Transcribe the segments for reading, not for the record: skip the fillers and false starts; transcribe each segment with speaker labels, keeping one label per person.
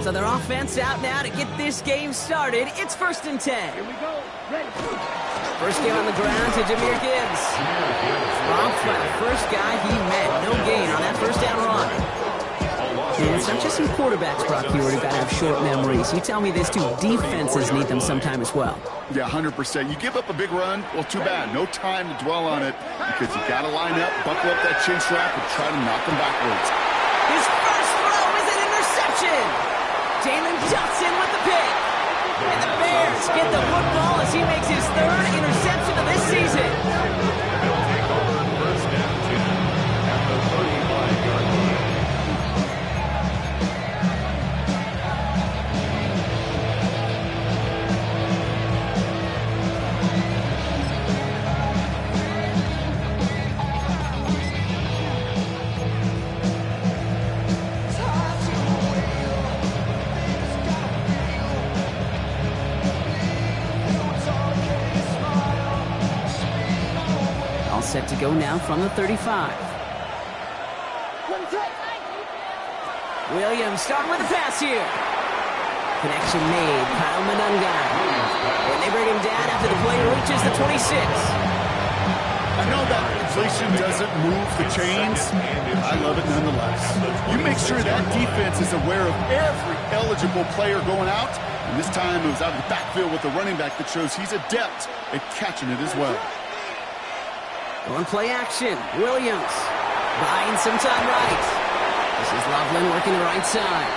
Speaker 1: So their offense out now to get this game started. It's 1st and 10.
Speaker 2: Here we go. Ready.
Speaker 1: First game on the ground to Jahmyr Gibbs. Romped by the first guy he met. No gain on that first down run. And it's not just some quarterbacks, Brock Huard, who've got to have short memories. You tell me these two defenses need them sometime as well.
Speaker 3: Yeah, 100%. You give up a big run, well, too bad. No time to dwell on it because you got to line up, buckle up that chin strap, and try to knock them backwards.
Speaker 1: His first throw is an interception. Jalen Johnson with the pick. And the Bears get the football as he makes his 3rd interception of this season. Set to go now from the 35. Williams starting with a pass here. Connection made. Kyle Monangai. And they bring him down after the play reaches the 26.
Speaker 3: I know that inflation doesn't move the chains. I love it nonetheless. You make sure that defense is aware of every eligible player going out. And this time it was out of the backfield with the running back that shows he's adept at catching it as well.
Speaker 1: On play action, Williams buying some time right. This is Loveland working the right side.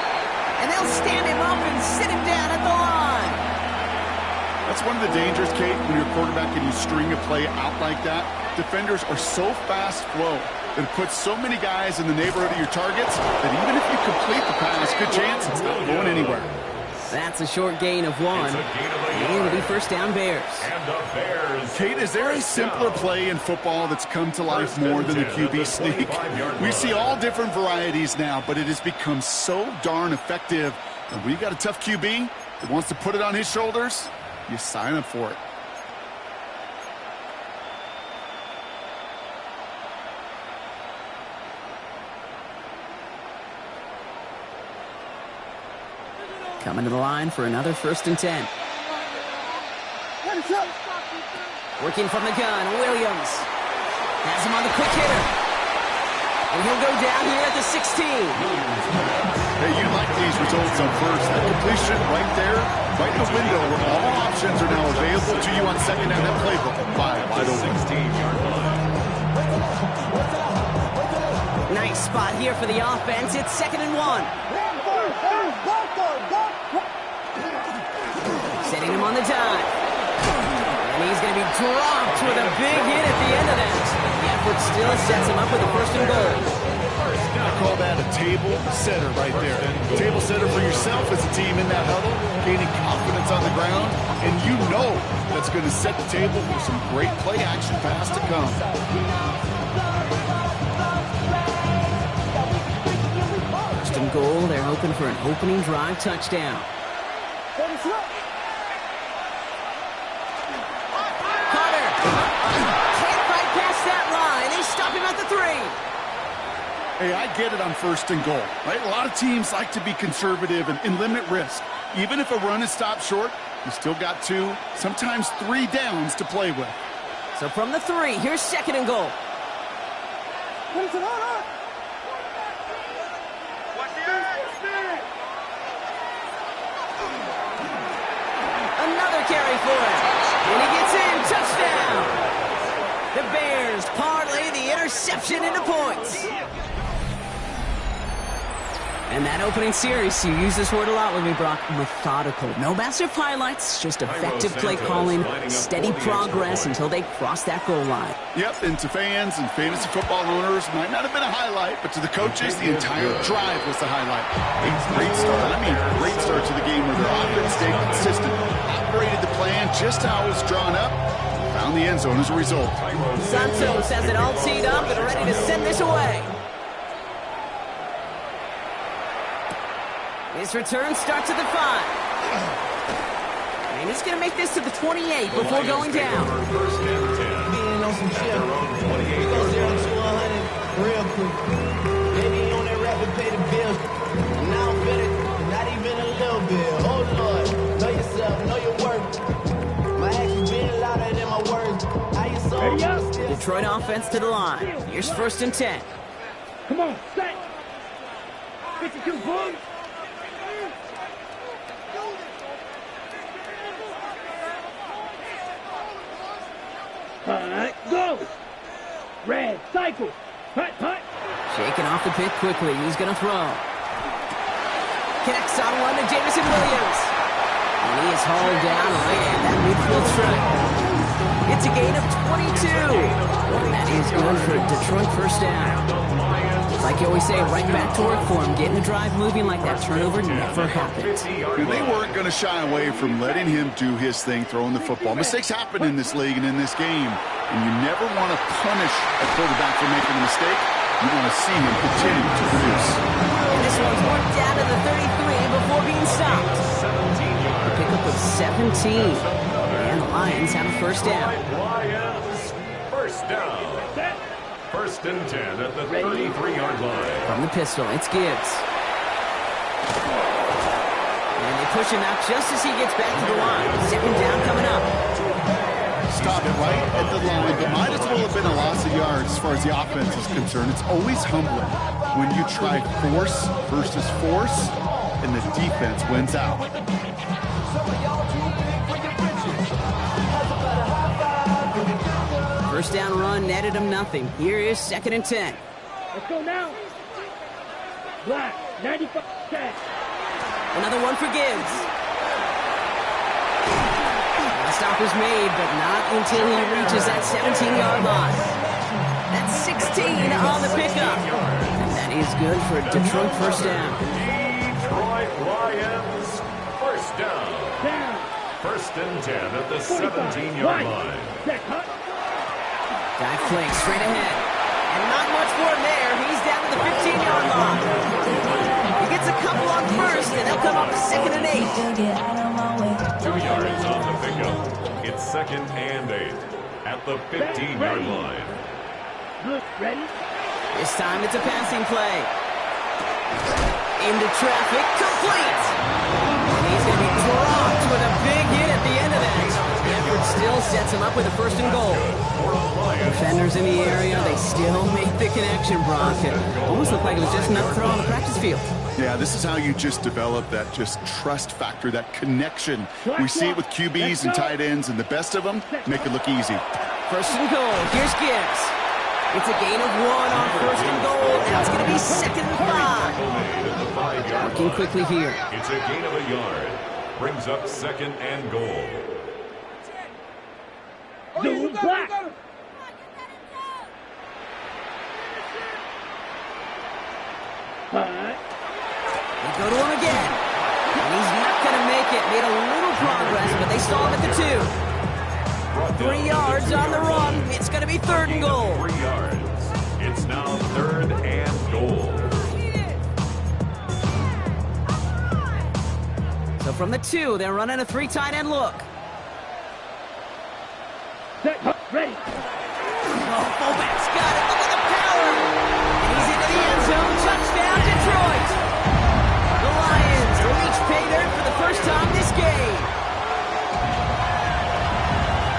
Speaker 1: And they'll stand him up and sit him down at the line.
Speaker 3: That's one of the dangers, Kate, when you're a quarterback and you string a play out like that. Defenders are so fast flow that it puts so many guys in the neighborhood of your targets that even if you complete the pass, good chance it's not going anywhere.
Speaker 1: That's a short gain of 1. And it'll be first down Bears.
Speaker 3: Kate, is there a simpler play in football that's come to life more than the QB sneak? We see all different varieties now, but it has become so darn effective. And when you got a tough QB that wants to put it on his shoulders, you sign up for it.
Speaker 1: Coming to the line for another 1st and 10. Working from the gun, Williams has him on the quick hitter. And he'll go down here at the 16.
Speaker 3: Hey, you like these results on first. That completion right there, right in the window where all options are now available to you on second down. That playbook wide open.
Speaker 1: Nice spot here for the offense. It's 2nd and 1. Setting him on the dime. And he's going to be dropped with a big hit at the end of that. The effort still sets him up with a 1st and goal.
Speaker 3: I call that a table setter right there. Table setter for yourself as a team in that huddle, gaining confidence on the ground, and you know that's going to set the table for some great play action pass to come.
Speaker 1: 1st and goal, they're hoping for an opening drive touchdown. At the 3.
Speaker 3: Hey, I get it on 1st and goal, right? A lot of teams like to be conservative and limit risk. Even if a run is stopped short, you still got 2, sometimes 3 downs to play with.
Speaker 1: So from the 3, here's 2nd and goal. Another carry for him. And he gets in, touchdown. The Bears parlay the interception into points. And that opening series, you use this word a lot with me, Brock, methodical. No massive highlights, just effective play calling, steady progress until they cross that goal line.
Speaker 3: Yep, and to fans and fantasy football owners, might not have been a highlight, but to the coaches, the entire drive was the highlight. A great start, great start to the game where their offense stayed consistent, operated the plan just how it was drawn up, found the end zone as a result.
Speaker 1: Santos has it all teed up and ready to send this away. His return starts at the 5. And he's going to make this to the 28 before going down.
Speaker 2: Being on some shit. Go 0 to 100 real quick. Maybe on that rapid pay the bills. Now I'm better. Not even a little bit. Oh, Lord. Know yourself, know your worth. My actions being louder than my words. How you so
Speaker 1: Detroit offense to the line. Here's 1st and 10.
Speaker 4: Come on, set. 52 boom. All right, go. Red, cycle. Hut, hut.
Speaker 1: Shaking off the pick quickly. He's going to throw. Connects on one to Jameson Williams. And he is hauled down right at that midfield stripe. It's a gain of 22. And that is good for Detroit 1st down. Like you always say, right back to work for him. Getting the drive moving like that turnover never happened.
Speaker 3: They weren't going to shy away from letting him do his thing, throwing the football. Mistakes happen in this league and in this game. And you never want to punish a quarterback for making a mistake. You want to see him continue to produce.
Speaker 1: And this one's worked down to the 33 before being stopped. The pickup of 17. And the Lions have a 1st down.
Speaker 5: Lions, 1st down. 1st and 10 at the 33-yard line.
Speaker 1: From the pistol, it's Gibbs. And they push him out just as he gets back to the line. 2nd down coming up.
Speaker 3: Stop it right at the line, but might as well have been a loss of yards as far as the offense is concerned. It's always humbling when you try force versus force, and the defense wins out.
Speaker 1: 1st down run netted him nothing. Here is 2nd and 10.
Speaker 4: Let's go now. Black, 95 10.
Speaker 1: Another one for Gibbs. The stop is made, but not until he reaches that 17-yard line. That's 16 on the pickup. That is good for Detroit 1st down.
Speaker 5: Detroit Lions, 1st down. 1st and 10 at the 17-yard line.
Speaker 1: Dive flick straight ahead. And not much for him there. He's down to the 15-yard line. He gets a couple on 1st, and they'll come up 2nd and 8.
Speaker 5: 2 yards on the pickup. It's 2nd and 8 at the 15-yard line.
Speaker 4: Ready?
Speaker 1: This time it's a passing play. Into traffic, complete. And he's going to be dropped with a big hit at the end of that. The effort still sets him up with a 1st and goal. Defenders in the area, they still make the connection, Brock. It almost looked like it was just enough to throw on the practice field.
Speaker 3: Yeah, this is how you just develop that just trust factor, that connection. We see it with QBs and tight ends, and the best of them make it look easy.
Speaker 1: 1st and goal. Here's Gibbs. It's a gain of 1 on 1st and goal. Now it's going to be 2nd and 5. Working quickly here.
Speaker 5: It's a gain of a yard. Brings up 2nd and goal.
Speaker 4: Zoom black.
Speaker 1: They go to him again. And he's not going to make it. Made a little progress, but they stall him at the 2. 3 yards on the run. It's going to be 3rd and goal.
Speaker 5: 3 yards. It's now 3rd and goal.
Speaker 1: So from the 2, they're running a 3 tight end look.
Speaker 4: Ready.
Speaker 1: Oh, fullback's got it. Look at the power. And he's into the end zone. Touchdown, Detroit. The Lions reach pay dirt for the 1st time this game.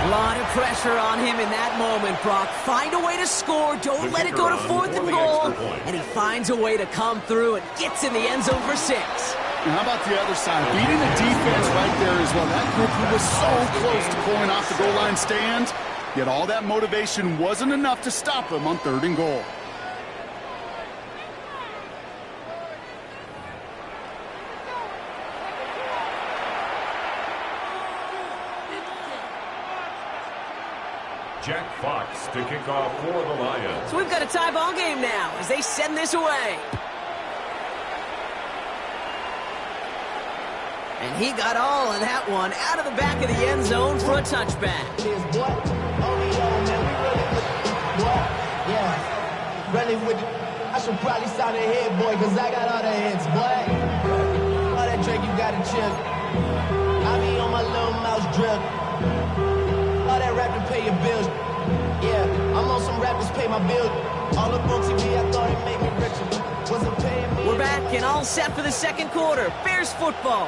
Speaker 1: A lot of pressure on him in that moment, Brock. Find a way to score. Don't let it go to 4th and goal. And he finds a way to come through and gets in the end zone for 6.
Speaker 3: And how about the other side? Beating the defense right there as well. That group who was so close to pulling off the goal line stand, yet all that motivation wasn't enough to stop him on 3rd and goal.
Speaker 5: Jack Fox to kick off for the Lions.
Speaker 1: So we've got a tie ball game now as they send this away. And he got all of that one out of the back of the end zone for a touchback.
Speaker 2: I should probably sign a head, boy, because I got all the hits, boy. All that Drake, you got to chip. I be on my little mouse drip. All that rap to pay your bills. Yeah, I'm on some rappers pay my bills. All up on TV, I thought it made me richer. Wasn't paying me.
Speaker 1: We're back and all set for the second quarter. Bears football.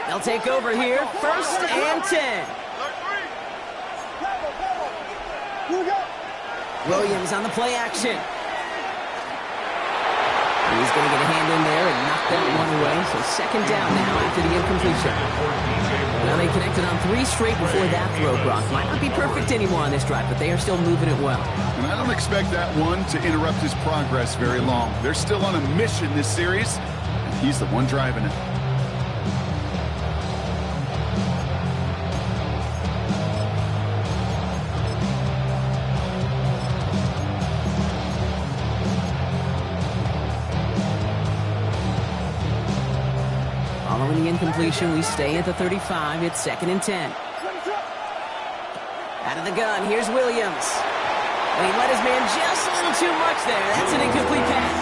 Speaker 1: They'll take over here, 1st and 10. Williams on the play action. He's going to get a hand in there and knock that one away. So second down now after the incompletion. Now they connected on 3 straight before that throw, Brock. Might not be perfect anymore on this drive, but they are still moving it well.
Speaker 3: And I don't expect that one to interrupt his progress very long. They're still on a mission this series, and he's the one driving it.
Speaker 1: Following the incompletion, we stay at the 35. It's 2nd and 10. Out of the gun, here's Williams. And he let his man just a little too much there. That's an incomplete pass.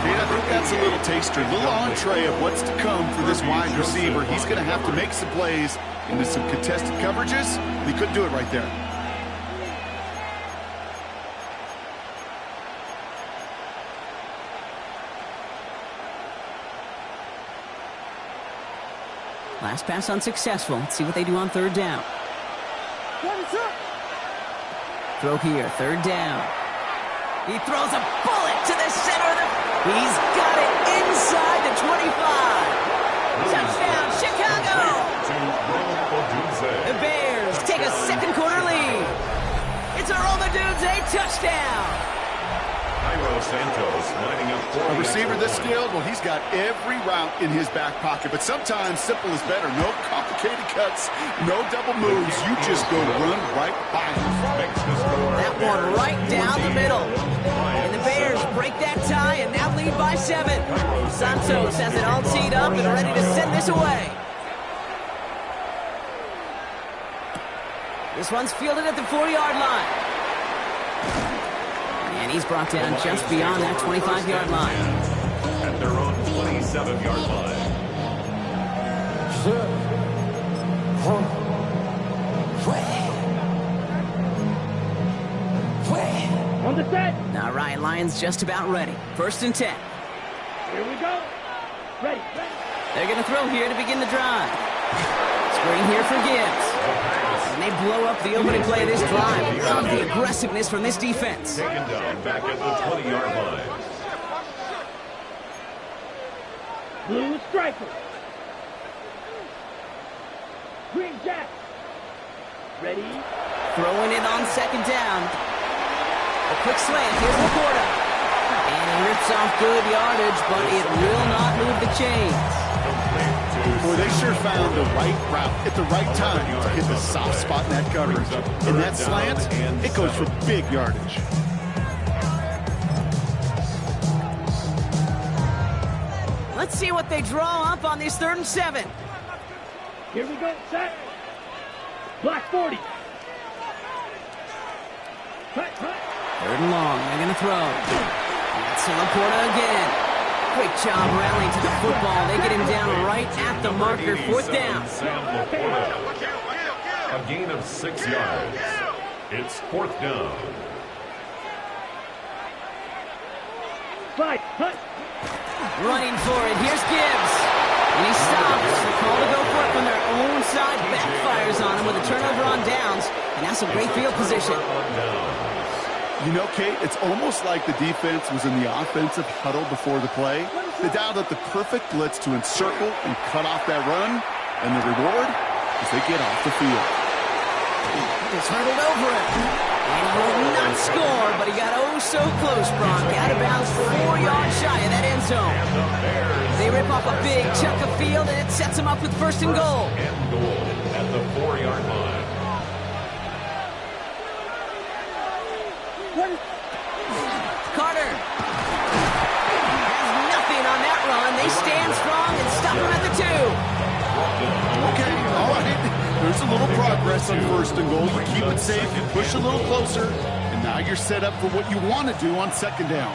Speaker 3: Yeah, I think that's a little taster, a little entree of what's to come for this wide receiver. He's going to have to make some plays into some contested coverages. He couldn't do it right there.
Speaker 1: Last pass unsuccessful. Let's see what they do on 3rd down. Throw here, 3rd down. He throws a bullet to the center of the... He's got it inside the 25. Touchdown, Chicago! The Bears take a second quarter lead. It's a Romadunze touchdown.
Speaker 5: Cairo Santos lining up for
Speaker 3: A receiver this skilled, well, he's got every route in his back pocket. But sometimes simple is better. No complicated cuts, no double moves. You just go run right by him.
Speaker 1: That one right down the middle. And the Bears break that tie and now lead by 7. Santos has it all teed up and ready to send this away. This one's fielded at the 4-yard line. And he's brought down just beyond that 25-yard line.
Speaker 5: At their own 27-yard line.
Speaker 4: On the set.
Speaker 1: All right, Lions just about ready. 1st and 10.
Speaker 4: Here we go. Ready.
Speaker 1: They're going to throw here to begin the drive. Screen here for Gibbs. And they blow up the opening play of this drive. Love the aggressiveness from this defense.
Speaker 5: Taken down back at the 20-yard line.
Speaker 4: Blue striker. Green jack. Ready.
Speaker 1: Throwing it on 2nd down. A quick slant. Here's Laporta. And he rips off good yardage, but it will not move the chains.
Speaker 3: Boy, they sure found the right route at the right time to hit the soft spot in that coverage. In that slant, it goes for big yardage.
Speaker 1: Let's see what they draw up on this 3rd and 7.
Speaker 4: Here we go. Set. Black 40. Cut.
Speaker 1: 3rd and long. They're going to throw. That's Laporta again. Great job rallying to the football. They get him down right at the marker. 4th down.
Speaker 5: A gain of 6 yards. It's 4th down.
Speaker 4: 5. Cut.
Speaker 1: Running for it. Here's Gibbs. And he stops. The call to go for it from their own side backfires on him with a turnover on downs. And that's a great field position.
Speaker 3: You know, Kate, it's almost like the defense was in the offensive huddle before the play. They dialed up the perfect blitz to encircle and cut off that run. And the reward is they get off the field.
Speaker 1: Just hurdled over it. And he will not score, but he got oh so close, Brock. Out of bounds 4 yards shy of that end zone. They rip off a big chunk of field, and it sets them up with 1st and goal.
Speaker 5: And goal at the 4-yard line.
Speaker 1: Carter has nothing on that run. They stand strong and stop him at the 2.
Speaker 3: Okay, all right. There's a little progress on 1st and goal. You keep it safe, you push a little closer, and now you're set up for what you want to do on 2nd down.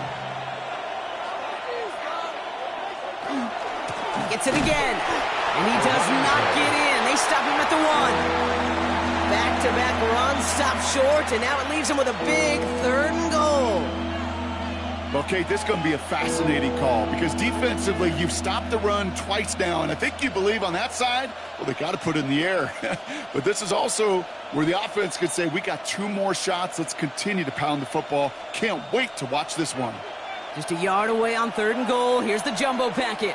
Speaker 1: He gets it again, and he does not get in. They stop him at the 1. Back-to-back runs stop short, and now it leaves him with a big 3rd and goal.
Speaker 3: Okay, this is going to be a fascinating call because defensively, you've stopped the run twice now, and I think you believe on that side, well, they got to put it in the air. But this is also where the offense could say, we got 2 more shots. Let's continue to pound the football. Can't wait to watch this one.
Speaker 1: Just a yard away on 3rd and goal. Here's the jumbo package.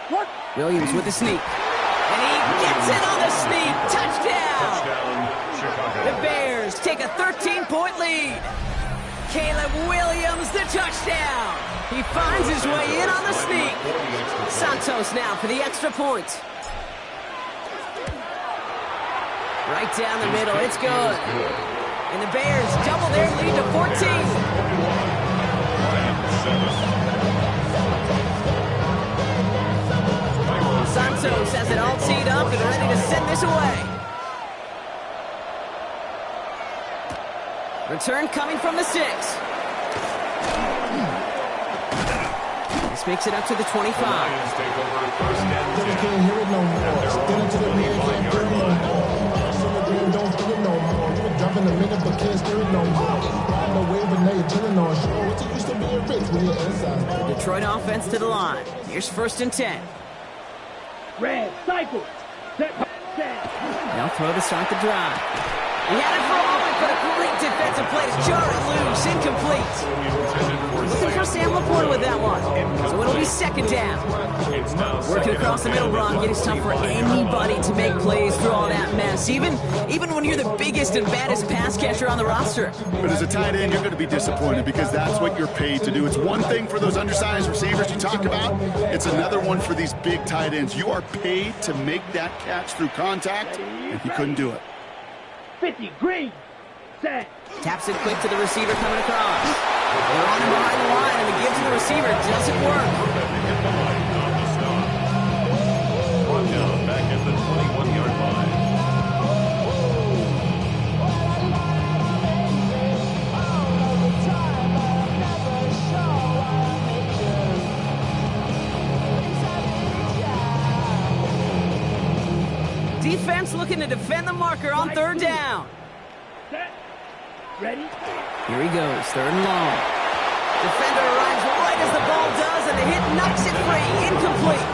Speaker 4: What?
Speaker 1: Williams with the sneak. And he gets it on the sneak. Touchdown!
Speaker 5: Chicago.
Speaker 1: The Bears take a 13-point lead. Caleb Williams, the touchdown. He finds his way in on the sneak. Santos now for the extra point. Right down the middle, it's good. And the Bears double their lead to 14. Santos has it all teed up and ready to send this away. Return coming from the 6. This makes it up to the 25.
Speaker 5: Lions take over 1st and 10.
Speaker 2: Can't hear it no more. Still into the man, can't hear it no more. Some of them don't feel it no more. You were dropping a minute, but can't steer it no more. Riding the wave, but now you're chilling on shore. What's it used to being rich when you're inside?
Speaker 1: Detroit offense to the line. Here's 1st and 10.
Speaker 4: Red, cycle. Set.
Speaker 1: They'll throw to start the drive. He had it for a moment, but a great defensive play to jar it loose. Incomplete. Looking for Sam Laporta with that one. So it'll be 2nd down. Working across the middle, Brock. It is tough for anybody to make plays through all that mess, even when you're the biggest and baddest pass catcher on the roster.
Speaker 3: But as a tight end, you're going to be disappointed because that's what you're paid to do. It's one thing for those undersized receivers you talk about. It's another one for these big tight ends. You are paid to make that catch through contact, and he couldn't do it.
Speaker 4: 50, green, set.
Speaker 1: Taps it quick to the receiver coming across. They're on him behind the line, and the give to the receiver doesn't work.
Speaker 5: Brought down back at the 21-yard line.
Speaker 1: Defense looking to defend the marker on 3rd down.
Speaker 4: Set. Ready?
Speaker 1: Here he goes, 3rd and long. Defender arrives right as the ball does, and the hit knocks it free. Incomplete.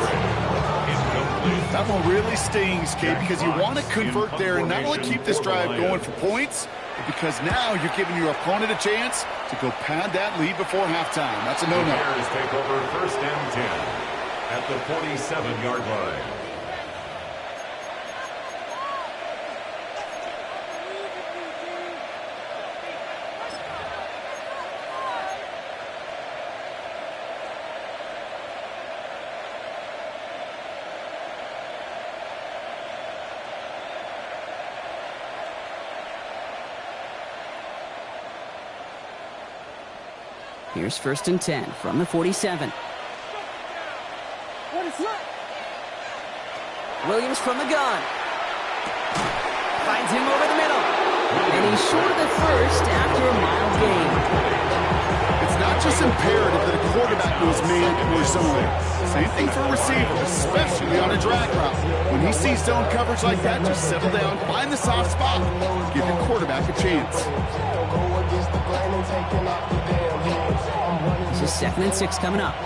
Speaker 3: That one really stings, Kate, because you want to convert there and not only keep this drive going for points, but because now you're giving your opponent a chance to go pad that lead before halftime. That's a no-no.
Speaker 5: The Bears take over 1st and 10 at the 47-yard line.
Speaker 1: Here's 1st and 10 from the 47.
Speaker 4: What is that?
Speaker 1: Williams from the gun. Finds him over the middle. And he's short of the first after a mild gain.
Speaker 3: It's not just imperative that a quarterback knows man or zone. Same thing for a receiver, especially on a drag route. When he sees zone coverage like that, just settle down, find the soft spot, give your quarterback a chance.
Speaker 1: This is 2nd and 6 coming up.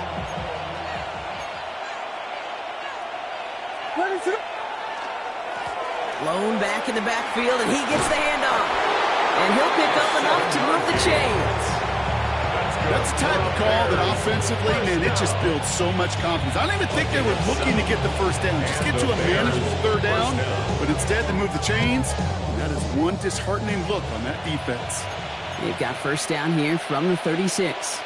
Speaker 4: What is it?
Speaker 1: Lone back in the backfield, and he gets the handoff. And he'll pick up enough to move the chains.
Speaker 3: That's the type of call that offensively, man, it just builds so much confidence. I don't even think they were looking to get the 1st down. Just get to a manageable 3rd down, but instead they move the chains. And that is one disheartening look on that defense.
Speaker 1: They've got 1st down here from the 36.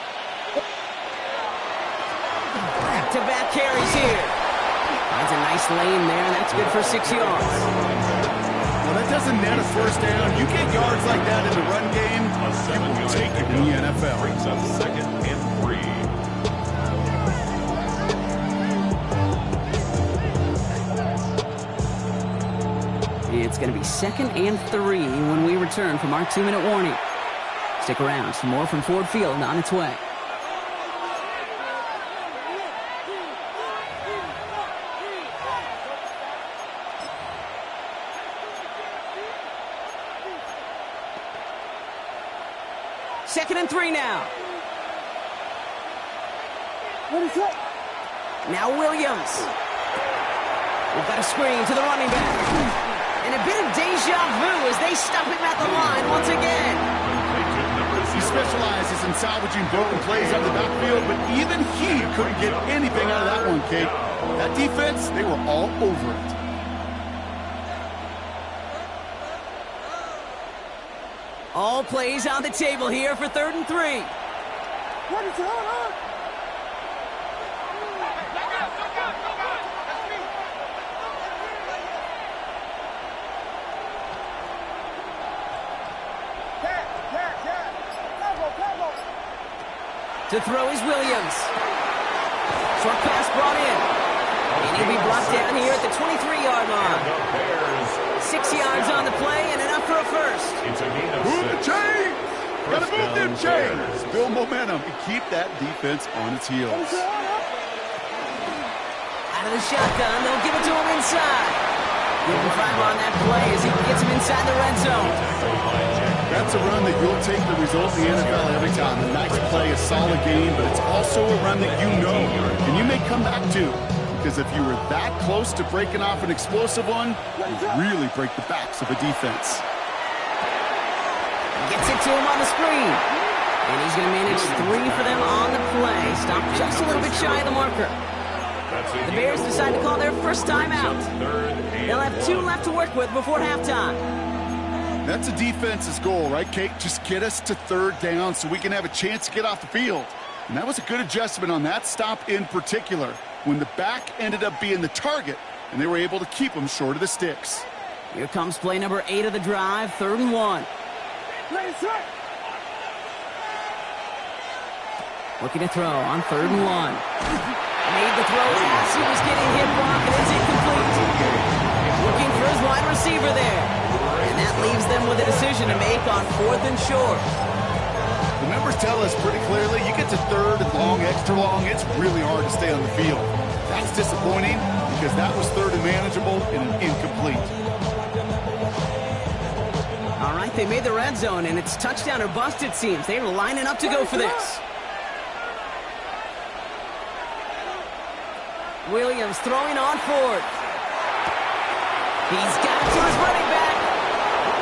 Speaker 1: Back-to-back carries here. Finds a nice lane there, and that's good for 6 yards.
Speaker 3: Well, that doesn't net a 1st down. You get yards like that in the run game, you will take it in the NFL.
Speaker 5: Brings up 2nd and
Speaker 1: 3. It's going to be 2nd and 3 when we return from our 2-minute warning. Stick around for more from Ford Field on its way. Second and 3 now. Now Williams. We've got a screen to the running back. And a bit of deja vu as they stop him at the line once again.
Speaker 3: He specializes in salvaging broken plays out of the backfield, but even he couldn't get anything out of that one, Kate. That defense, they were all over it.
Speaker 1: All plays on the table here for 3rd and 3.
Speaker 4: What is going on?
Speaker 1: To throw is Williams. Short pass brought in. And he'll be brought down here at the 23-yard line. 6 yards on the play and enough for a first.
Speaker 3: Move the chains! Gotta move them chains! Build momentum and keep that defense on its heels.
Speaker 1: Out of the shotgun, they'll give it to him inside. Give him 5 on that play as he gets him inside the red zone.
Speaker 3: That's a run that you'll take the result in the NFL every time. A nice play, a solid game, but it's also a run that you know and you may come back to. Because if you were that close to breaking off an explosive one, you really break the backs of a defense.
Speaker 1: Gets it to him on the screen. And he's going to manage 3 for them on the play. Stop just a little bit shy of the marker. The Bears decide to call their first timeout. They'll have 2 left to work with before halftime.
Speaker 3: That's a defense's goal, right, Kate? Just get us to 3rd down so we can have a chance to get off the field. And that was a good adjustment on that stop in particular, when the back ended up being the target, and they were able to keep him short of the sticks.
Speaker 1: Here comes play number 8 of the drive, 3rd and 1. Looking to throw on 3rd and 1. Made the throw as he was getting hit block, and it's incomplete. Looking for his wide receiver there. And that leaves them with a decision to make on 4th and short.
Speaker 3: The numbers tell us pretty clearly, you get to 3rd and long, extra long, it's really hard to stay on the field. That's disappointing because that was 3rd and manageable and an incomplete.
Speaker 1: All right, they made the red zone, and it's touchdown or bust, it seems. They were lining up to go for this. Williams throwing on 4th. He's got it to his running back.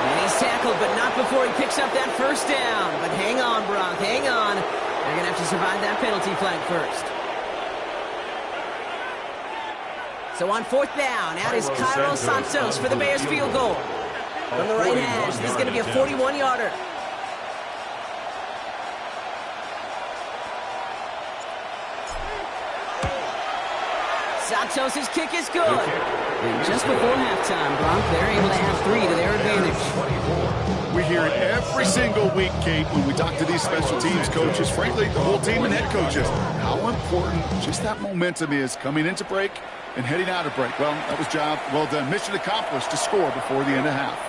Speaker 1: And he's tackled, but not before he picks up that first down. But hang on, Brock, hang on. They're going to have to survive that penalty flag first. So on 4th down, out is Cairo Santos for the Bears field goal. From the right hash, this is going to be a 41-yarder. Santos' kick is good. And just before halftime, Bronk, they're able to have 3 to their advantage.
Speaker 3: We hear it every single week, Kate, when we talk to these special teams coaches, frankly, the whole team and head coaches, how important just that momentum is coming into break and heading out of break. Well, that was job well done. Mission accomplished to score before the end of half.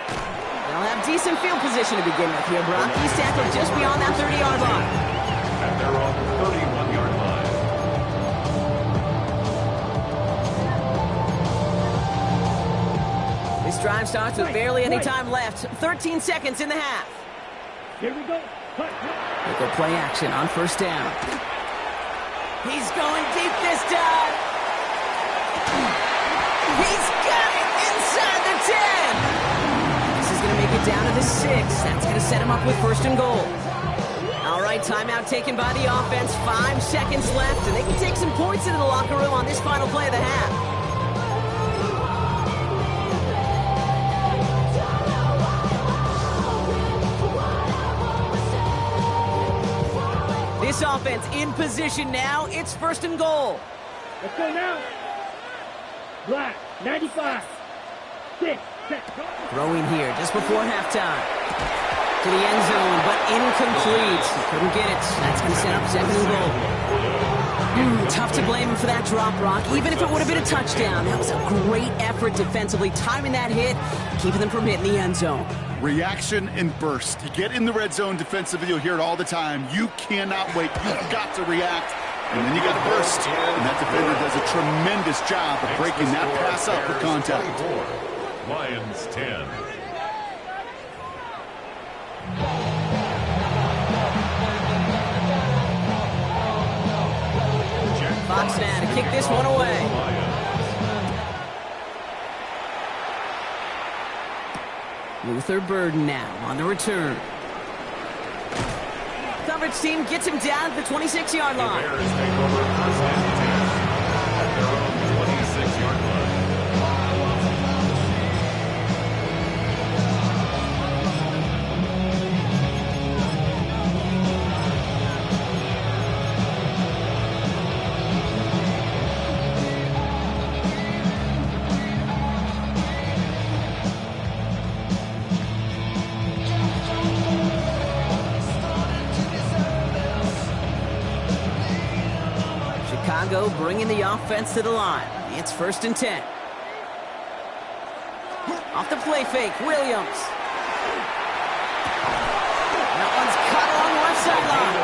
Speaker 1: They'll have decent field position to begin with here, Brock. He's tackled just beyond that 30-yard line.
Speaker 5: And they're on the 31-yard line.
Speaker 1: This drive starts with barely any time left. 13 seconds in the half.
Speaker 4: Here we go.
Speaker 1: They go play action on 1st down. He's going deep this time. He's got it inside the 10. This is going to make it down to the 6. That's going to set him up with 1st and goal. All right, timeout taken by the offense. 5 seconds left, and they can take some points into the locker room on this final play of the half. This offense in position now. It's 1st and goal.
Speaker 4: Let's go now. Black, 95. 6.
Speaker 1: Throwing here just before halftime. To the end zone, but incomplete. Couldn't get it. That's going to set up 2nd and goal. Tough to blame him for that drop, Brock. Even if it would have been a touchdown, that was a great effort defensively, timing that hit, keeping them from hitting the end zone.
Speaker 3: Reaction and burst. You get in the red zone defensively, you'll hear it all the time. You cannot wait. You've got to react. And then you got to burst. And that defender does a tremendous job of breaking that pass up with contact.
Speaker 5: Lions 10.
Speaker 1: now to kick this one away. Luther Burden now on the return. Coverage team gets him down at the 26-yard line.
Speaker 5: The Bears take over first and 10 at their own 26-yard line.
Speaker 1: Chicago bringing the offense to the line. It's first and 10. Off the play fake, Williams. That one's cut along the left sideline.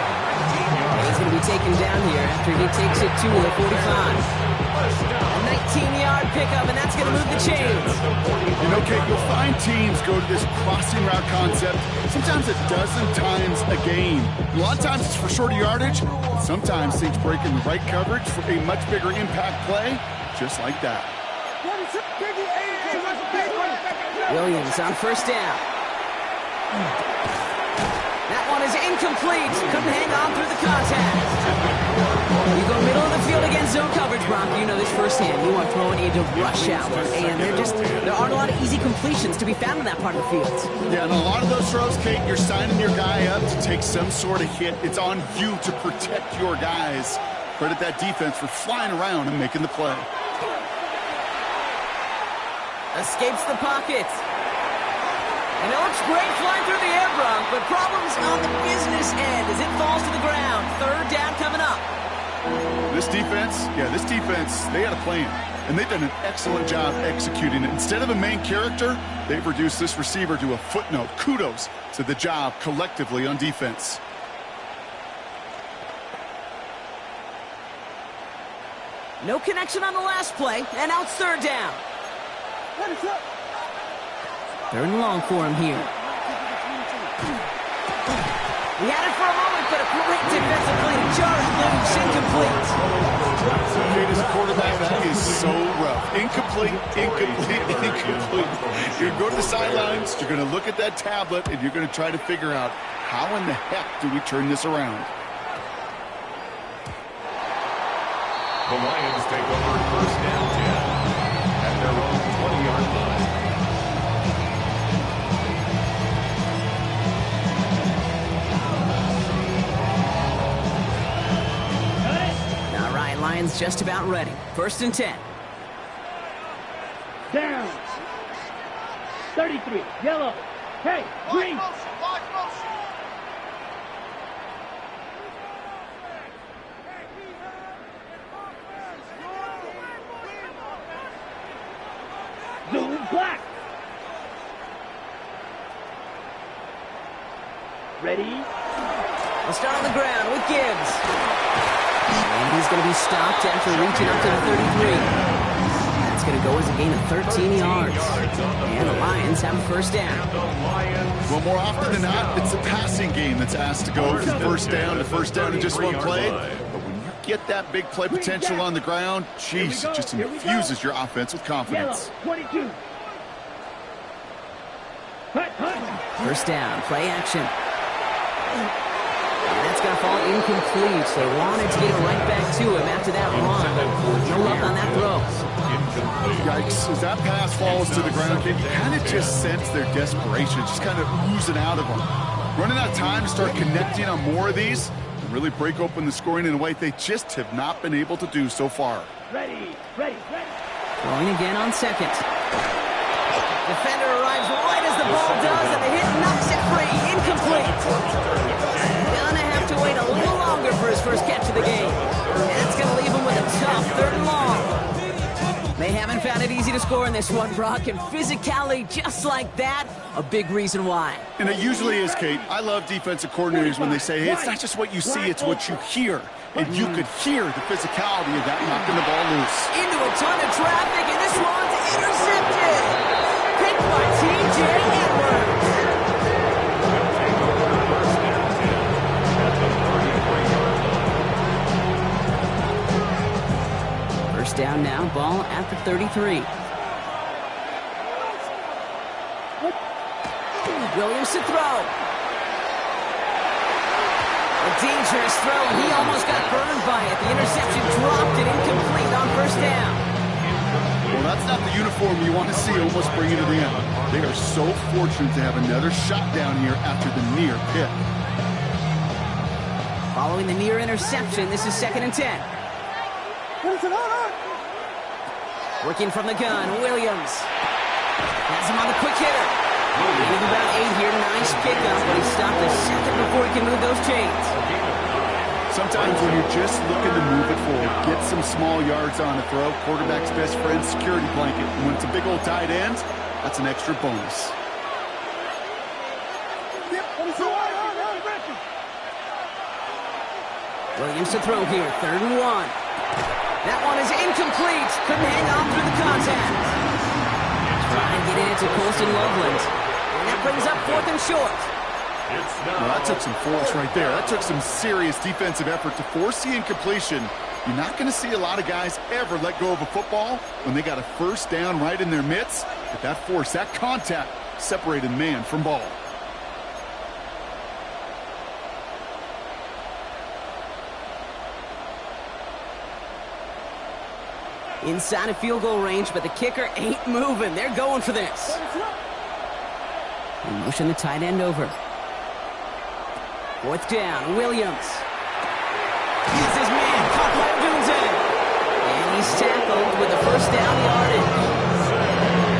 Speaker 1: He's going to be taken down here after he takes it to the 45. A 19-yard pickup, and that's going to move the chains.
Speaker 3: You know, Kate, you'll find teams go to this crossing route concept sometimes a dozen times a game. A lot of times it's for shorter yardage. Sometimes teams break in the right coverage for a much bigger impact play, just like that.
Speaker 1: Williams on first down. That one is incomplete. Couldn't hang on through the contact. You go middle of the field against zone coverage, Brock. You know this firsthand. You are throwing into rush hour, and there aren't a lot of easy completions to be found in that part of the field.
Speaker 3: Yeah, and a lot of those throws, Kate, you're signing your guy up to take some sort of hit. It's on you to protect your guys. Credit that defense for flying around and making the play.
Speaker 1: Escapes the pocket. And it looks great flying through the air, Brock, but problems on the business end as it falls to the ground. Third down coming up.
Speaker 3: This defense, they had a plan, and they've done an excellent job executing it. Instead of a main character, they've reduced this receiver to a footnote. Kudos to the job collectively on defense.
Speaker 1: No connection on the last play, and now it's third down. Third and long for him here. He had it for a moment, but a great defensive play to charge loose, incomplete.
Speaker 3: Kate, as a quarterback, that is so rough. Incomplete. You're going to go to the sidelines, you're going to look at that tablet, and you're going to try to figure out how in the heck do we turn this around.
Speaker 5: The Lions take over first down 10 at their own 20-yard line.
Speaker 1: All right, Lions just about ready. First and 10.
Speaker 4: Down. 33. Yellow. Hey, green. Blue, black. Ready?
Speaker 1: We'll start on the ground with Gibbs. And he's going to be stopped after reaching up to the 33. That's going to go as a gain of 13 yards. And the Lions have a first down.
Speaker 3: Well, more often than not, it's a passing game that's asked to go from first down in just one play. But when you get that big play potential on the ground, geez, it just infuses your offense with confidence.
Speaker 4: Yellow, 22.
Speaker 1: First down, play action. And that's going to fall incomplete. They wanted to get it right back to him after that run. No luck on that throw.
Speaker 3: Yikes, as that pass falls to the ground, you kind of just sense their desperation, just kind of oozing out of them. Running out of time to start connecting on more of these and really break open the scoring in a way they just have not been able to do so far.
Speaker 4: Ready.
Speaker 1: Throwing again on second. Defender arrives right as the ball does, and the hit knocks it free. Incomplete. Gonna have to wait a little longer for his first catch of the game. And it's gonna leave him with a tough third and long. They haven't found it easy to score in this one, Brock, and physicality just like that, a big reason why.
Speaker 3: And it usually is, Kate. I love defensive coordinators when they say, hey, it's not just what you see, it's what you hear. And you could hear the physicality of that knocking the ball loose.
Speaker 1: Into a ton of traffic, and this one's intercepted. Picked by T.J. Edwards. First down now, ball at the 33. Williams to throw. A dangerous throw, and he almost got burned by it. The interception dropped it incomplete on first down.
Speaker 3: Well, that's not the uniform you want to see almost bringing it in. They are so fortunate to have another shot down here after the near pick.
Speaker 1: Following the near interception, this is 2nd and 10. Working from the gun, Williams. Has him on the quick hitter. He's about 8 here, nice pickup, but he stopped a second before he can move those chains.
Speaker 3: Sometimes when you're just looking to move it forward, get some small yards on a throw, quarterback's best friend, security blanket. And when it's a big old tight end, that's an extra bonus.
Speaker 1: Williams to throw here, 3rd and 1. That one is incomplete. Couldn't hang on through the contact. Trying to get it into Colston Loveland. And that brings up 4th and short.
Speaker 3: Well, that took some force right there. That took some serious defensive effort to force the incompletion. You're not going to see a lot of guys ever let go of a football when they got a first down right in their midst. But that force, that contact, separated man from ball.
Speaker 1: Inside of field goal range, but the kicker ain't moving. They're going for this. They motion the tight end over. 4th down, Williams. He's his man, caught by Odunze. And he's tackled with the first down yardage.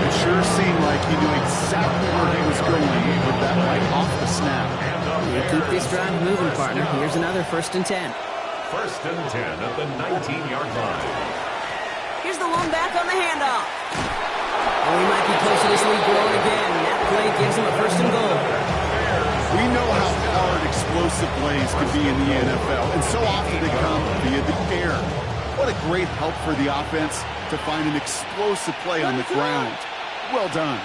Speaker 3: It sure seemed like he knew exactly where he was going with that right off the snap.
Speaker 1: They keep this drive moving, partner. Here's another 1st and 10.
Speaker 5: 1st and 10 at the 19-yard line.
Speaker 1: Here's the one back on the handoff. Oh, he might be close to this lead growing again. That play gives him a 1st and goal.
Speaker 3: We know how powered explosive plays can be in the NFL, and so often they come via the air. What a great help for the offense to find an explosive play on the ground. Well done.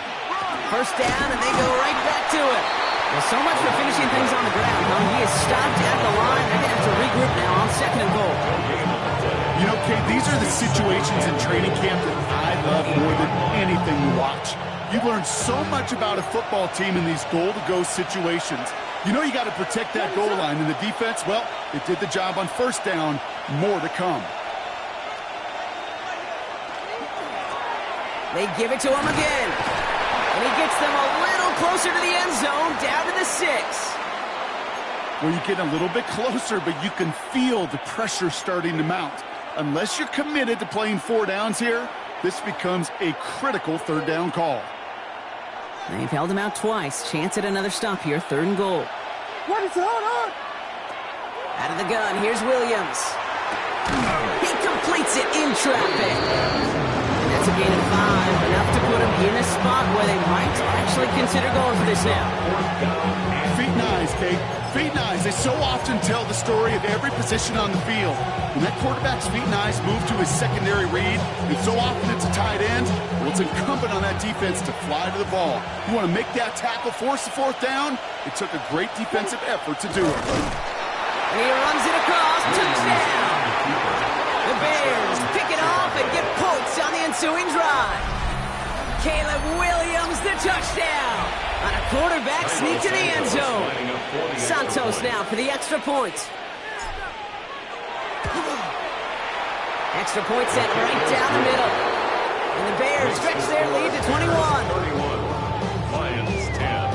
Speaker 1: First down, and they go right back to it. Well, so much for finishing things on the ground, huh? He is stopped at the line. They're going to have to regroup now on 2nd and goal.
Speaker 3: You know, Kate, these are the situations in training camp that I love more than anything to watch. You learn so much about a football team in these goal-to-go situations. You know you got to protect that goal line, and the defense, well, they did the job on first down. More to come.
Speaker 1: They give it to him again. And he gets them a little closer to the end zone, down to the 6.
Speaker 3: Well, you get a little bit closer, but you can feel the pressure starting to mount. Unless you're committed to playing 4 downs here, this becomes a critical 3rd down call.
Speaker 1: They've held him out twice. Chance at another stop here, 3rd and goal.
Speaker 4: What is going on?
Speaker 1: Out of the gun, here's Williams. He completes it in traffic. And that's a gain of 5, enough to put him in a spot where they might actually consider going for this now.
Speaker 3: Feet and eyes, Kate. Feet and eyes. They so often tell the story of every position on the field. When that quarterback's feet and eyes move to his secondary read, and so often it's a tight end, well, it's incumbent on that defense to fly to the ball. You want to make that tackle, force the 4th down? It took a great defensive effort to do it.
Speaker 1: And he runs it across. Touchdown! The Bears pick it off and get points on the ensuing drive. Caleb Williams, the touchdown! On a quarterback sneak to the end zone. Santos now for the extra point. Extra point set right down the middle. And the Bears stretch their lead to 21.
Speaker 5: 31. Lions 10.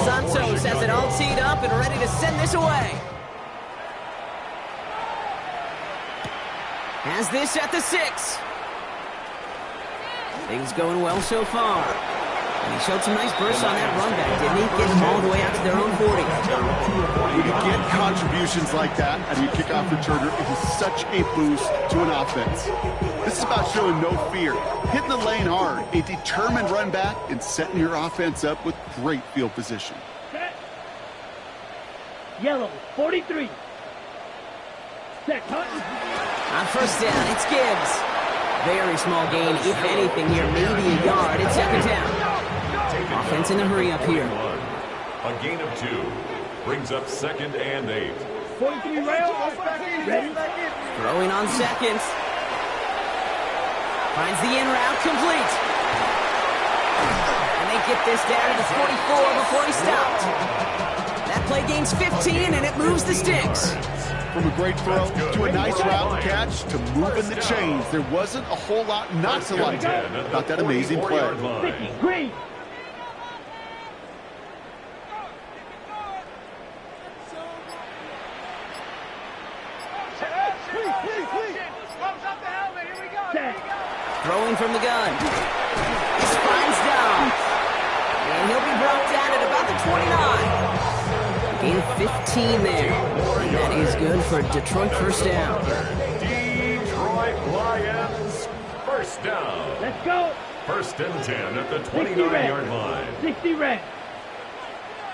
Speaker 1: Santos has it all teed up and ready to send this away. Has this at the 6. Things going well so far. And he showed some nice bursts on that run back, didn't he? Getting them all the way out to their own 40.
Speaker 3: When you get contributions like that out of your kickoff returner, it is such a boost to an offense. This is about showing no fear, hitting the lane hard, a determined run back, and setting your offense up with great field position.
Speaker 4: Set. Yellow, 43. Set, Hutton.
Speaker 1: On first down, it's Gibbs. Very small gain, if anything, here, maybe a yard. It's second down. Offense in a hurry up here.
Speaker 5: A gain of 2 brings up 2nd and 8.
Speaker 4: 43 rail. Ready?
Speaker 1: Throwing on seconds. Finds the in route complete. And they get this down to the 44 before he stopped. That play gains 15, and it moves the sticks.
Speaker 3: From a great throw to a nice route catch to moving the chains. There wasn't a whole lot not to like about that amazing play.
Speaker 4: Green.
Speaker 1: Throwing from the gun. He spines down. And he'll be brought down at about the 29. Gain of 15 there. And that is good for a Detroit first down.
Speaker 5: Detroit Lions, first down.
Speaker 4: Let's go.
Speaker 5: 1st and 10 at the 29-yard line.
Speaker 4: 60 red.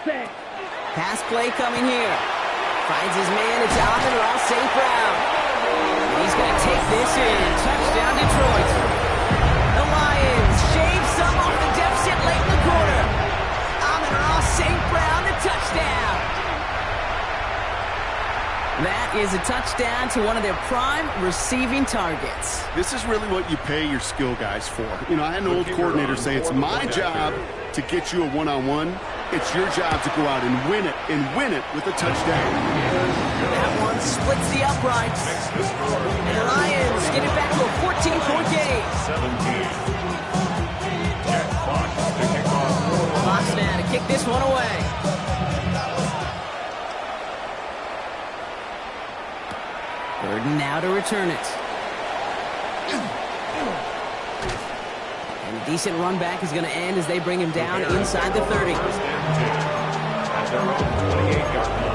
Speaker 4: Set.
Speaker 1: Pass play coming here. Finds his man. It's Amon-Ra St. Brown. He's going to take this in. Touchdown, Detroit. The Lions shave some off the deficit late in the quarter. Amon-Ra St. Brown, the touchdown. That is a touchdown to one of their prime receiving targets.
Speaker 3: This is really what you pay your skill guys for. You know, I had an old coordinator say it's my job to get you a one-on-one. It's your job to go out and win it with a touchdown.
Speaker 1: That one splits the uprights. And the Lions get it back to a 14-point game.
Speaker 5: 17. Jack Fox to kick off.
Speaker 1: Fox now to kick this one away. Burden now to return it. And a decent run back is going to end as they bring him down inside the 30.
Speaker 5: At their own 28-yard line.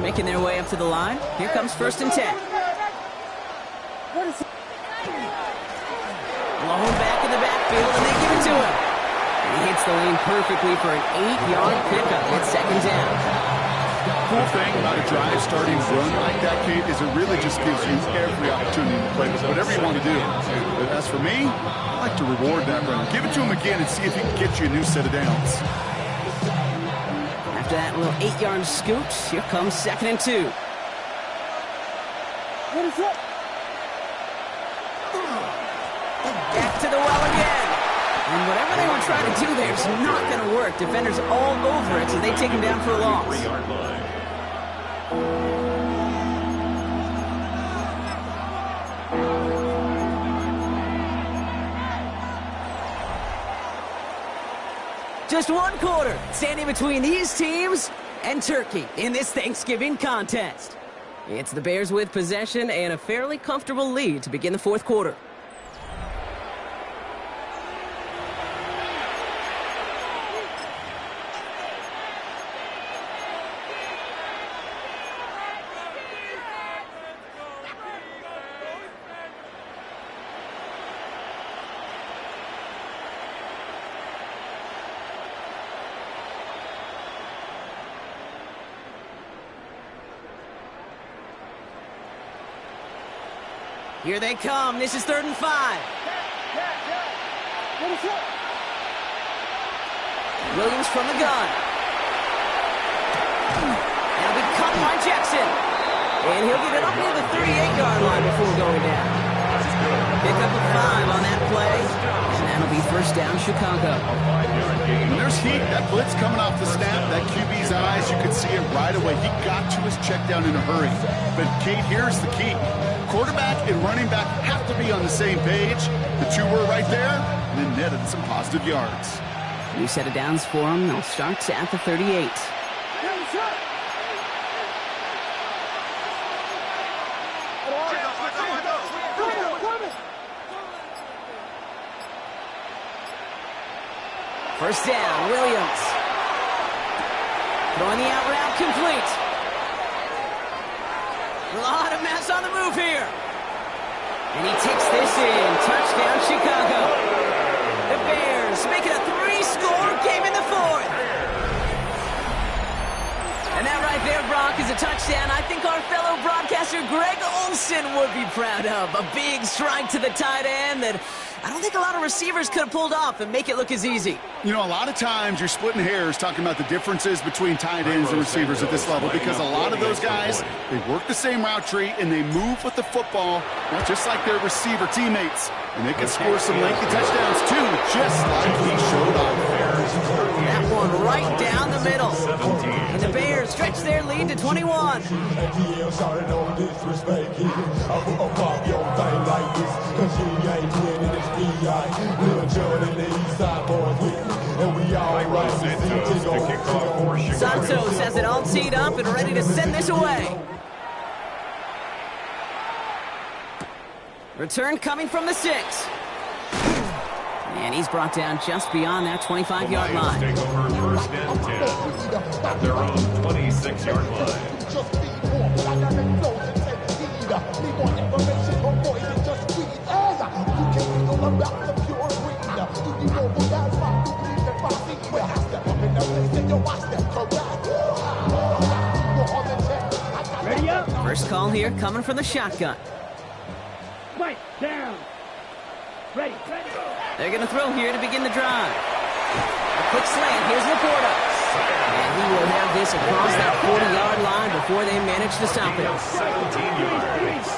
Speaker 1: Making their way up to the line. Here comes 1st and 10. Blown back in the backfield, and they give it to him. And he hits the lane perfectly for an 8-yard pickup. It's second down.
Speaker 3: Cool thing about a drive starting run like that, Kate, is it really just gives you every opportunity to play with whatever you want to do. But as for me, I like to reward that run. Give it to him again and see if he can get you a new set of downs.
Speaker 1: After that little 8-yard scoot, here comes 2nd and 2.
Speaker 4: What is up?
Speaker 1: Back to the well again. And whatever they were trying to do there is not going to work. Defenders all over it, so they take him down for a loss.
Speaker 5: 3-yard line.
Speaker 1: Just one quarter standing between these teams and Turkey in this Thanksgiving contest. It's the Bears with possession and a fairly comfortable lead to begin the 4th quarter. Here they come. This is 3rd and 5. Williams from the gun. And it'll be cut by Jackson. And he'll get it up near the 38-yard line before going down. Pick up a 5 on that play. And that'll be first down, Chicago.
Speaker 3: When there's heat, that blitz coming off the snap, that QB's eyes, you could see it right away. He got to his check down in a hurry. But, Kate, here's the key. Quarterback and running back have to be on the same page. The two were right there, and then netted some positive yards.
Speaker 1: New set of downs for them. They'll start at the 38. First down, Williams. Throwing the out route complete. A lot of mass on the move here. And he takes this in. Touchdown, Chicago. The Bears make it a 3-score game in the fourth. And that right there, Brock, is a touchdown I think our fellow broadcaster Greg Olsen would be proud of. A big strike to the tight end that I don't think a lot of receivers could have pulled off and make it look as easy.
Speaker 3: You know, a lot of times you're splitting hairs talking about the differences between tight ends and receivers at this level because a lot of those guys, they work the same route tree and they move with the football, well, just like their receiver teammates. And they can score some lengthy touchdowns too, just like he showed off.
Speaker 1: That one right down the middle. And the Bears stretch their lead to 21. Santos has it all teed up and ready to send this away. Return coming from the 6. And he's brought down just beyond that 25-yard line.
Speaker 5: Take over first and 10 at their own 26-yard line.
Speaker 4: Ready up.
Speaker 1: First call here coming from the shotgun.
Speaker 4: Right down. Ready. Ready.
Speaker 1: They're going to throw here to begin the drive. A quick slant. Here's Laporta. And he will have this across that 40-yard line before they manage to stop it.
Speaker 5: 17 yards.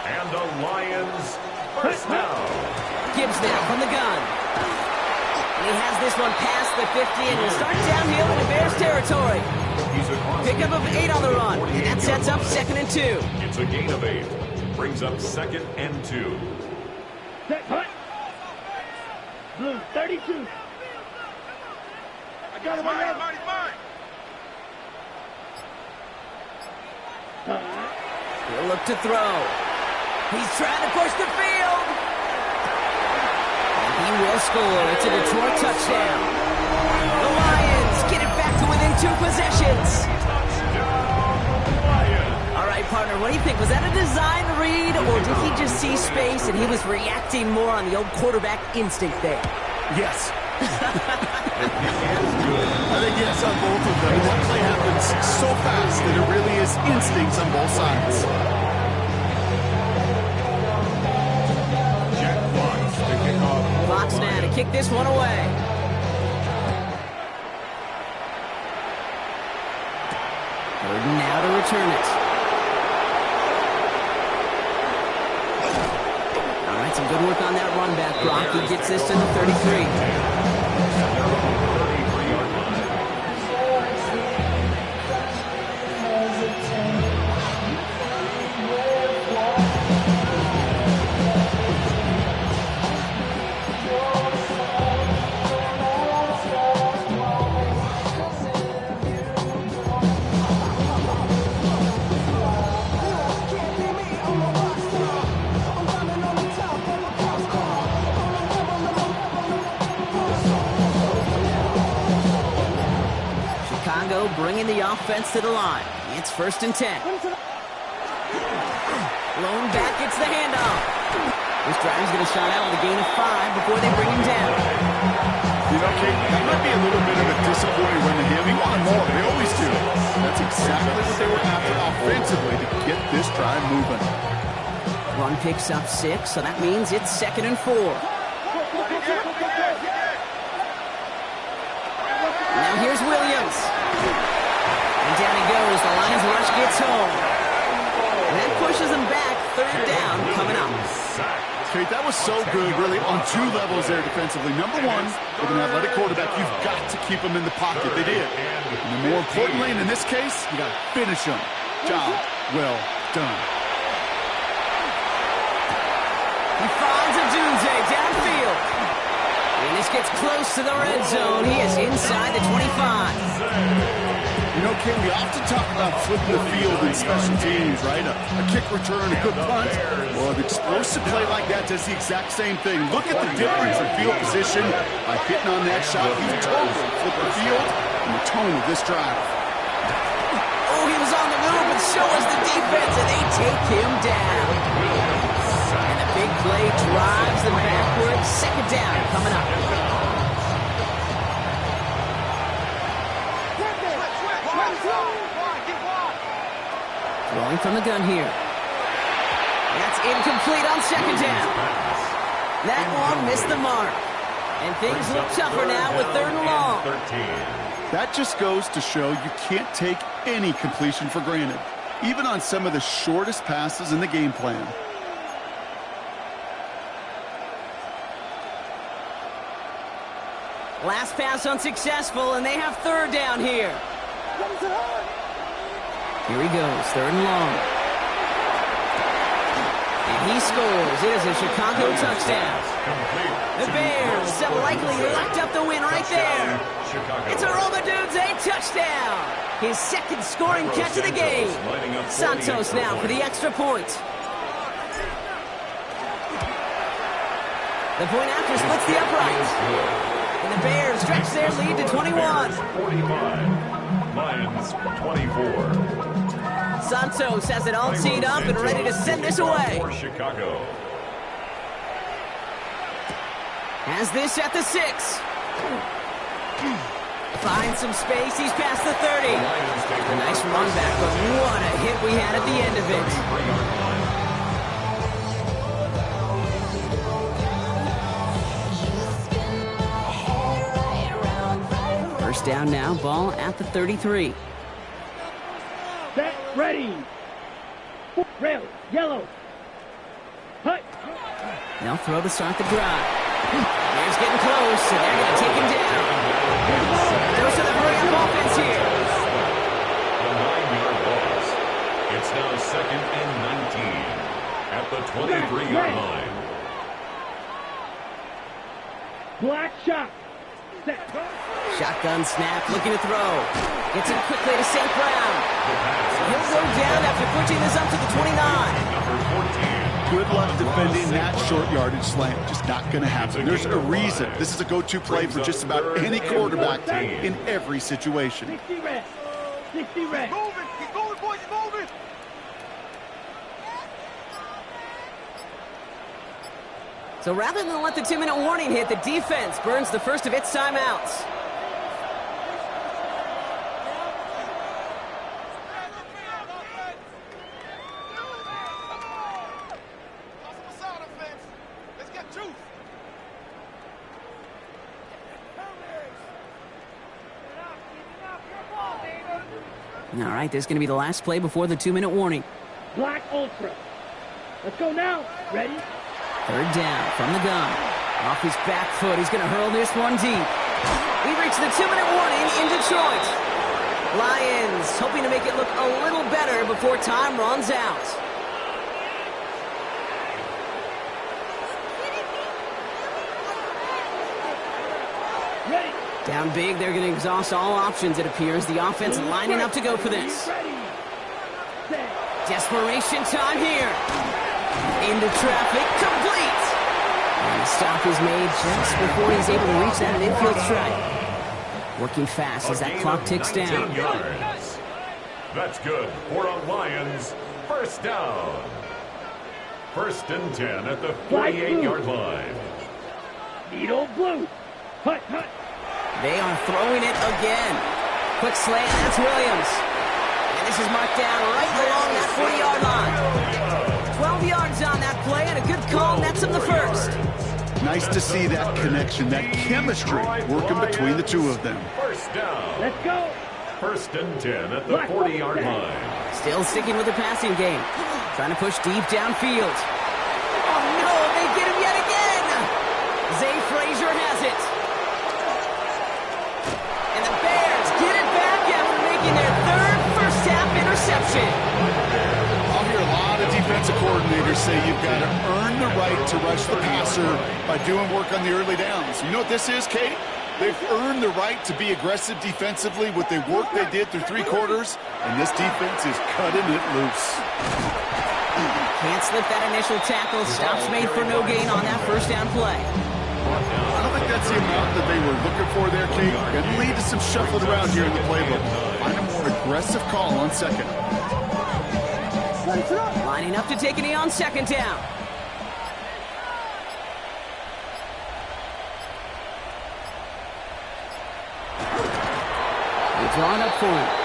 Speaker 5: And the Lions first down.
Speaker 1: Gibbs now from the gun. And he has this one past the 50 and will start downhill into Bears territory. Pickup of 8 on the run. And that sets up 2nd and 2.
Speaker 5: It's a gain of 8. Brings up 2nd and 2.
Speaker 4: Set. Hut. Blue 32. I got him.
Speaker 1: He'll look to throw. He's trying to push the field. And he will score. It's a Detroit touchdown. The Lions get it back to within 2 possessions. All right, partner, what do you think? Was that a design read, or did he just see space and he was reacting more on the old quarterback instinct there?
Speaker 3: Yes. I think yes on both of them. One play happens so fast that it really is instincts on both sides.
Speaker 5: Jack Fox to kick off.
Speaker 1: Fox now to kick this one away. Burden now to return it. All right, some good work on that run back, Brock. He gets this to the 33. Bringing the offense to the line. It's 1st and 10. Lone back gets the handoff. This driver's going to start out with a gain of 5 before they bring him down.
Speaker 3: You know, Kate, that might be a little bit of a disappointing run to him. He wanted more. They always do. That's exactly what they were after offensively to get this drive moving.
Speaker 1: Run picks up 6, so that means it's 2nd and 4. Now here's Williams. And down he goes. The Lions rush gets home. And that pushes them back. 3rd down coming up.
Speaker 3: Kate, that was so good, really, on 2 levels there defensively. Number 1, with an athletic quarterback, you've got to keep him in the pocket. They did. And more importantly, and in this case, you got to finish him. Job well done.
Speaker 1: He finds a Dunze downfield. And this gets close to the red zone. He is inside the 25.
Speaker 3: You know, Kate, we often talk about flipping the field in special teams, right? A kick return, a good punt. Well, an explosive play like that does the exact same thing. Look at the difference in field position by hitting on that shot. He totally flipped the field and the tone of this drive.
Speaker 1: and so was the defense, and they take him down. And the big play drives them backwards. Second down coming up. Throwing from the gun here. That's incomplete on second down. That one missed the mark. And things look tougher now with third and long.
Speaker 3: That just goes to show you can't take any completion for granted, even on some of the shortest passes in the game plan.
Speaker 1: Last pass unsuccessful, and they have third down here. Here he goes, third and long. And he scores. It is a Chicago touchdown. The Bears have likely locked up the win right there. It's a Robidoux touchdown. His second scoring catch of the game. Santos now for the extra point. The point after splits the uprights. And the Bears stretch their lead to 21.
Speaker 5: 45. Lions 24.
Speaker 1: Santos has it all teed up and ready to send this away.
Speaker 5: For Chicago.
Speaker 1: Has this at the 6. Finds some space. He's past the 30. A nice run back, but what a hit we had at the end of it. First down now, ball at the 33.
Speaker 4: Set, ready. Rail, yellow. Hut.
Speaker 1: They'll throw to start the drive. Bears getting close, and they're going to take him down. Goes to the hurry-up offense here.
Speaker 5: A 9-yard loss. It's now second and 19 at the 23-yard line.
Speaker 4: Black shot. Set.
Speaker 1: Shotgun snap, looking to throw. Gets it quickly to St. Brown. He'll go down after pushing this up to the 29.
Speaker 5: Number 14.
Speaker 3: Good luck defending that short yardage slant. Just not going to happen. There's a reason. This is a go-to play for just about any quarterback in every situation.
Speaker 4: 60 red. 60 red.
Speaker 6: Moving. Keep going, boys. Moving.
Speaker 1: So rather than let the 2-minute warning hit, the defense burns the first of its timeouts. All right, this is going to be the last play before the 2-minute warning.
Speaker 4: Black Ultra. Let's go now. Ready?
Speaker 1: Third down from the gun. Off his back foot, he's going to hurl this one deep. We reach the 2-minute warning in Detroit. Lions hoping to make it look a little better before time runs out.
Speaker 4: Ready.
Speaker 1: Down big, they're going to exhaust all options, it appears. The offense lining up to go for this.
Speaker 4: Ready. Set.
Speaker 1: Desperation time here. Into traffic, complete. And the stop is made just before he's able to reach that midfield strike. Working fast as that clock ticks down.
Speaker 5: 10 yards. That's good for a Lions first down. First and 10 at the 48-yard line.
Speaker 4: Needle blue. Hut, hut.
Speaker 1: They are throwing it again. Quick slant, that's Williams. And this is marked down right along that 40-yard line. 12 yards on that play, and a good call nets him the first.
Speaker 3: Nice to see that connection, that chemistry working between the two of them.
Speaker 5: First down.
Speaker 4: Let's go.
Speaker 5: First and 10 at the 40-yard line.
Speaker 1: Still sticking with the passing game. Trying to push deep downfield. Oh, no, they get him yet again. Zay Frazier has it. And the Bears get it back after making their third first-half interception.
Speaker 3: I'll hear a lot of defensive coordinators say you've got to earn the right to rush the passer by doing work on the early downs. You know what this is, Kate? They've earned the right to be aggressive defensively with the work they did through 3 quarters, and this defense is cutting it loose.
Speaker 1: Can't slip that initial tackle. Stops made for no gain on that first down play.
Speaker 3: I don't think that's the amount that they were looking for there, Kate. Going to lead to some shuffling around here in the playbook. Find a more aggressive call on second.
Speaker 1: Lining up to take a knee on second down. They're drawing up for him.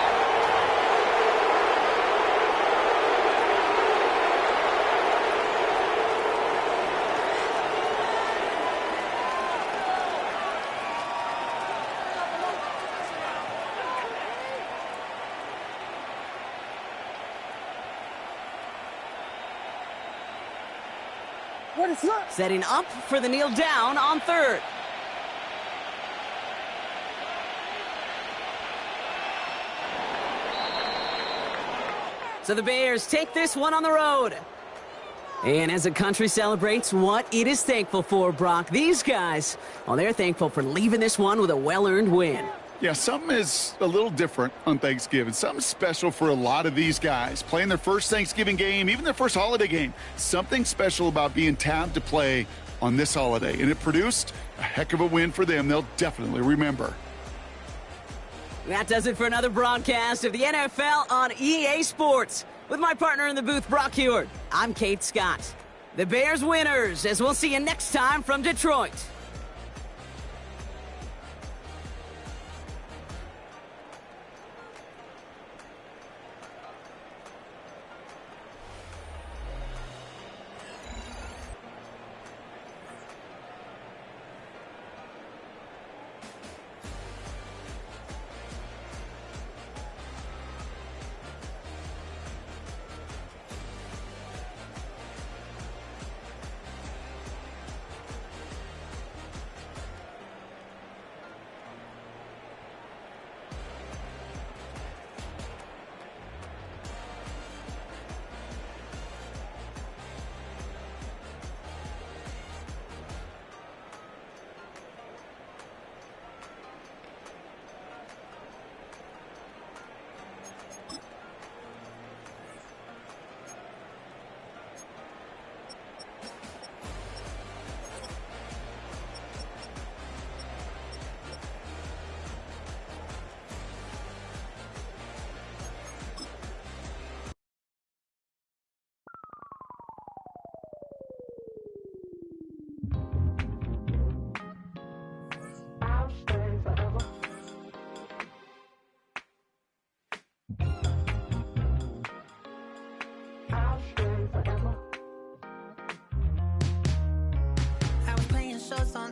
Speaker 4: What is that?
Speaker 1: Setting up for the kneel down on third. So the Bears take this one on the road. And as the country celebrates what it is thankful for, Brock, these guys, well, they're thankful for leaving this one with a well-earned win.
Speaker 3: Yeah, something is a little different on Thanksgiving. Something special for a lot of these guys. Playing their first Thanksgiving game, even their first holiday game. Something special about being tapped to play on this holiday. And it produced a heck of a win for them. They'll definitely remember.
Speaker 1: That does it for another broadcast of the NFL on EA Sports. With my partner in the booth, Brock Huard, I'm Kate Scott. The Bears winners, as we'll see you next time from Detroit.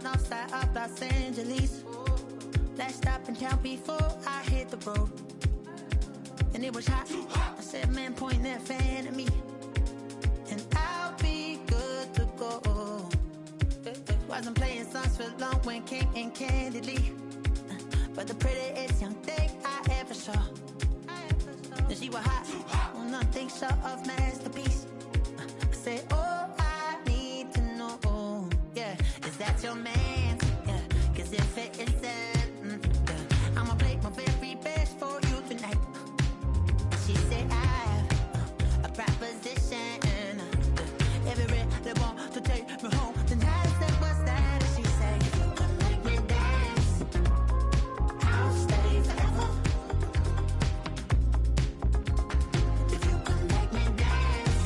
Speaker 7: Outside of Los Angeles. Last stop in town before I hit the road. And it was hot. I said, man, point that fan at me. And I'll be good to go. Wasn't playing songs for long when came in candidly. But the prettiest young thing I ever saw. And she was hot. Well, nothing short of masterpiece. I said, oh, I need to know. Yeah, is that your man? Yeah, cause if it isn't, yeah, I'ma play my very best for you tonight. She said I have a proposition. Every red they want to take me home tonight. I said, what's that? She said, if you can make me dance, I'll stay forever. If you can make me dance,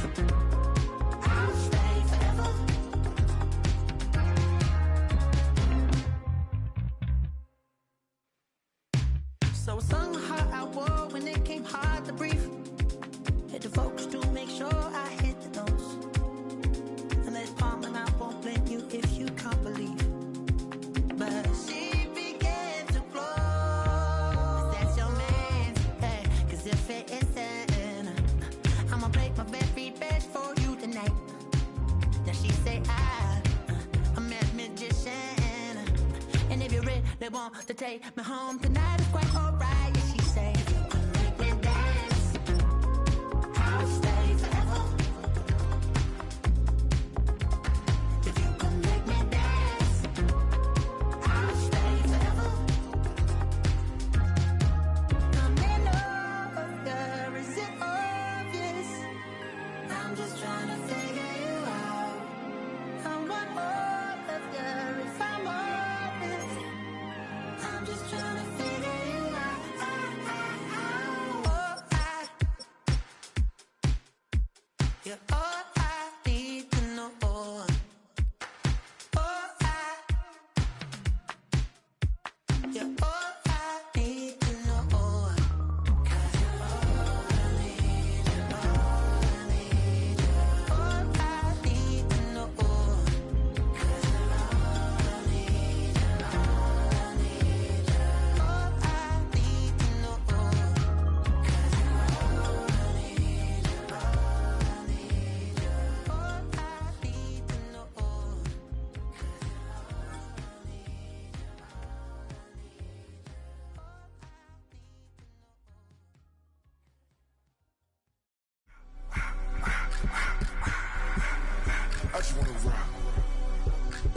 Speaker 7: I'll stay forever. So I sung how I wore when it came hard to breathe. Hit the focus to make sure I hit the notes. And let's palm and I won't blame you if you can't believe. But she began to flow. That's your man, hey, cause if it isn't, I'ma play my very best for you tonight. Now she say I'm a magician. And if you're ready, they want to take me home tonight. It's quite alright. Yeah, she say, if you can make me dance, I'll stay forever. If you can make me dance, I'll stay forever. I'm in love, is it obvious? I'm just trying to figure you out. I want all of you if I'm honest. I'm just trying to figure you out.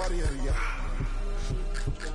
Speaker 8: Audio, yeah.